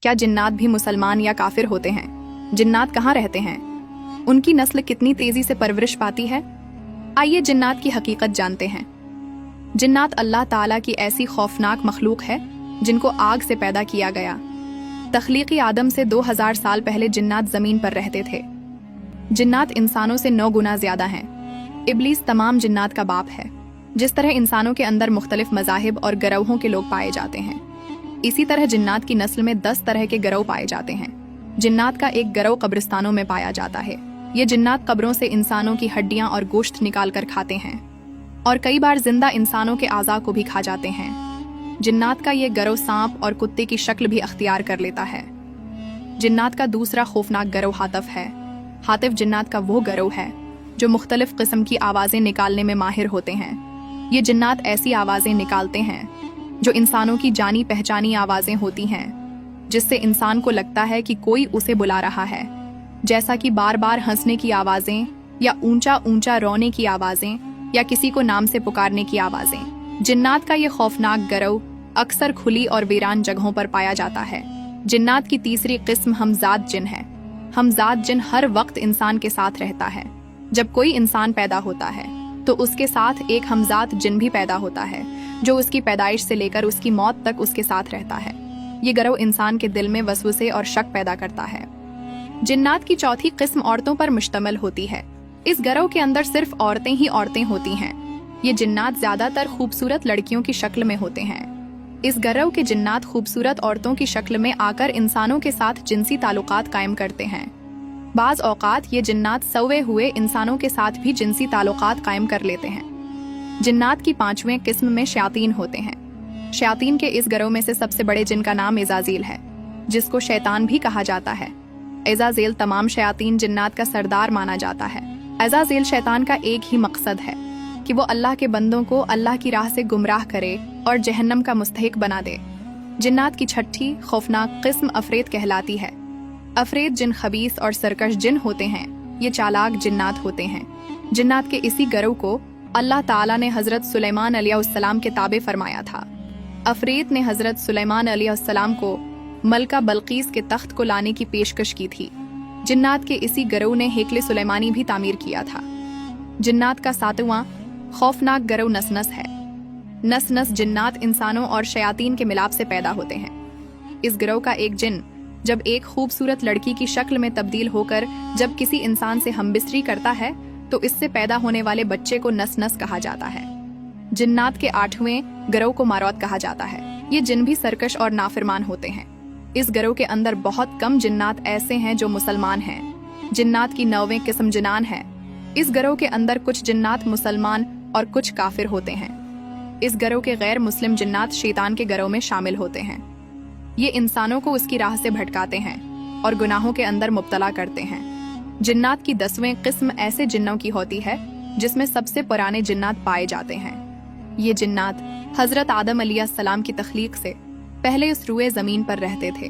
क्या जिन्नात भी मुसलमान या काफिर होते हैं? जिन्नात कहाँ रहते हैं? उनकी नस्ल कितनी तेजी से परवरिश पाती है? आइए जिन्नात की हकीकत जानते हैं। जिन्नात अल्लाह ताला की ऐसी खौफनाक मखलूक है जिनको आग से पैदा किया गया। तख्लीकी आदम से 2000 साल पहले जिन्नात जमीन पर रहते थे। जिन्नात इंसानों से 9 गुना ज्यादा हैं। इब्लीस तमाम जिन्नात का बाप है। जिस तरह इंसानों के अंदर मुख्तलिफ मज़ाहिब और गिरोहों के लोग पाए जाते हैं, इसी तरह जिन्नात की नस्ल में 10 तरह के गिरोह पाए जाते हैं। जिन्नात का एक गिरोह कब्रिस्तानों में पाया जाता है। ये जिन्नात कब्रों से इंसानों की हड्डियां और गोश्त निकाल कर खाते हैं और कई बार जिंदा इंसानों के आज़ा को भी खा जाते हैं। जिन्नात का ये गिरोह सांप और कुत्ते की शक्ल भी अख्तियार कर लेता है। जिन्नात का दूसरा खौफनाक गिरोह हातिफ है। हातिफ जिन्नात का वो गिरोह है जो मुख्तलिफ किस्म की आवाज़ें निकालने में माहिर होते हैं। ये जिन्नात ऐसी आवाज़ें निकालते हैं जो इंसानों की जानी पहचानी आवाज़ें होती हैं, जिससे इंसान को लगता है कि कोई उसे बुला रहा है, जैसा कि बार बार हंसने की आवाज़ें या ऊंचा ऊंचा रोने की आवाज़ें या किसी को नाम से पुकारने की आवाज़ें। जिन्नात का ये खौफनाक गिरोह अक्सर खुली और वीरान जगहों पर पाया जाता है। जिन्नात की तीसरी किस्म हमजाद जिन है। हमजाद जिन हर वक्त इंसान के साथ रहता है। जब कोई इंसान पैदा होता है तो उसके साथ एक हमजाद जिन भी पैदा होता है जो उसकी पैदाइश से लेकर उसकी मौत तक उसके साथ रहता है। ये गिरोह इंसान के दिल में वसवसे और शक पैदा करता है। जिन्नात की चौथी किस्म औरतों पर मुश्तमिल होती है। इस गिरोह के अंदर सिर्फ औरतें ही औरतें होती हैं। ये जिन्नात ज्यादातर खूबसूरत लड़कियों की शक्ल में होते हैं। इस गिरोह के जिन्नात खूबसूरत औरतों की शक्ल में आकर इंसानों के साथ जिनसी ताल्लुकात कायम करते हैं। बाज औकात ये जिन्नात सोए हुए इंसानों के साथ भी जिनसी ताल्लुकात कायम कर लेते हैं। जिन्नात की 5वें किस्म में शयातीन होते हैं। शयातीन के इस गिरोह में से सबसे बड़े जिन का नाम इज़ाज़ील है, जिसको शैतान भी कहा जाता है। इज़ाज़ील तमाम शयातीन जिन्नात का सरदार माना जाता है। इज़ाज़ील शैतान का एक ही मकसद है कि वो अल्लाह के बंदों को अल्लाह की राह से गुमराह करे और जहन्नम का मुस्तहिक बना दे। जिन्नात की छठी खौफनाक किस्म अफरीत कहलाती है। अफरीत जिन खबीस और सरकश जिन होते हैं। ये चालाक जिन्नात होते हैं। जिन्नात के इसी गिरोह को अल्लाह ताला ने हजरत सुलेमान अलैहिस्सलाम के ताबे फरमाया था। अफरीत ने हजरत सुलेमान अलैहिस्सलाम को मलका बल्कीस के तख्त को लाने की पेशकश की थी। जिन्नात के इसी गिरोह ने हेकले सुलेमानी भी तामीर किया था। जिन्नात का 7वां खौफनाक गिरोह नसनस है। नसनस जिन्नात इंसानों और शयातीन के मिलाप से पैदा होते हैं। इस गिरोह का एक जिन जब एक खूबसूरत लड़की की शक्ल में तब्दील होकर जब किसी इंसान से हमबिस्तरी करता है तो इससे पैदा होने वाले बच्चे को नसनस कहा जाता है। जिन्नात के 8वें गिरोह को मारौत कहा जाता है। ये जिन भी सरकश और नाफरमान होते हैं। इस गिरोह के अंदर बहुत कम जिन्नात ऐसे हैं जो मुसलमान हैं। जिन्नात की 9वीं किस्म जिनान है। इस गिरोह के अंदर कुछ जिन्नात मुसलमान और कुछ काफिर होते हैं। इस गिरोह के गैर मुस्लिम जिन्नात शैतान के गिरोह में शामिल होते हैं। ये इंसानों को उसकी राह से भटकाते हैं और गुनाहों के अंदर मुब्तला करते हैं। जिन्नात की 10वीं किस्म ऐसे जिन्नों की होती है जिसमें सबसे पुराने जिन्नात पाए जाते हैं। ये जिन्नात हजरत आदम अलैहिस्सलाम की तख्लीक से पहले इस रुए जमीन पर रहते थे।